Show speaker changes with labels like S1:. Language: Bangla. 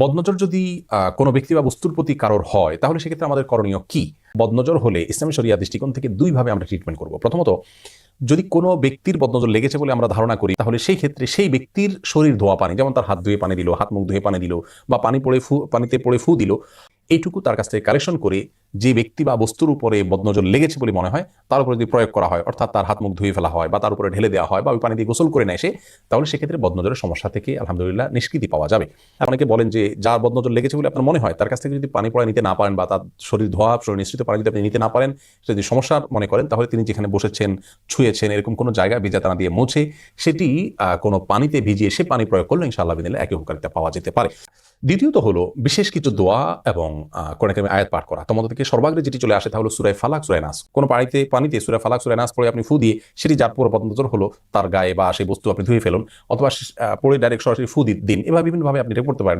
S1: বদনজর যদি কোনো ব্যক্তি বা বস্তুর প্রতি কারোর হয় তাহলে সেক্ষেত্রে আমাদের করণীয় কি? বদনজর হলে ইসলামী শরিয়া দৃষ্টিকোণ থেকে দুইভাবে আমরা ট্রিটমেন্ট করব। প্রথমত, যদি কোনো ব্যক্তির বদনজর লেগেছে বলে আমরা ধারণা করি তাহলে সেই ক্ষেত্রে সেই ব্যক্তির শরীর ধোয়া পানি, যেমন তার হাত ধুয়ে পানি দিল, হাত মুখ ধুয়ে পানি দিল, বা পানিতে পড়ে ফু দিল, এইটুকু তার কাছ থেকে কালেকশন করে যে ব্যক্তি বা বস্তুর উপরে বদনজর লেগেছে বলে মনে হয় তার উপরে যদি প্রয়োগ করা হয়, অর্থাৎ তার হাত মুখ ধুয়ে ফেলা হয় বা তার উপরে ঢেলে দেওয়া হয় বা ওই পানি দিয়ে গোসল করে নেয় সে, তাহলে সেক্ষেত্রে বদনজরের সমস্যা থেকে আলহামদুলিল্লাহ নিষ্কৃতি পাওয়া যাবে। অনেকে বলেন যে যার বদনজর লেগেছে বলে আপনার মনে হয় তার কাছ থেকে যদি পানি পড়া নিতে না পারেন বা তার শরীর ধোয়া শরীর নিঃসৃত পানি যদি আপনি নিতে না পারেন, যদি সমস্যা মনে করেন, তাহলে তিনি যেখানে বসেছেন, ছুঁয়েছেন, এরকম কোনো জায়গায় ভিজাতানা দিয়ে মুছে সেটি কোনো পানিতে ভিজিয়ে সে পানি প্রয়োগ করলে ইনশাআল্লাহ বিদিনিল্লাহ একই উপকারিতা পাওয়া যেতে পারে। দ্বিতীয়ত হলো বিশেষ কিছু দোয়া এবং কোরআন কারিমের আয়াত পাঠ করা। তোমাদের থেকে সর্বাগ্রে যেটি চলে আসে তা হলো সূরা ফালাক, সূরা নাস। কোনো পানিতে সূরা ফালাক, সূরা নাস পড়ে আপনি ফু দিয়ে সেটি যার পুরো বদনজর হলো তার গায়ে বা সেই বস্তু আপনি ধুয়ে ফেলুন, অথবা পড়ে ডাইরেক্ট সরাসরি ফু দিন। এভাবে বিভিন্নভাবে আপনি এটা করতে পারেন।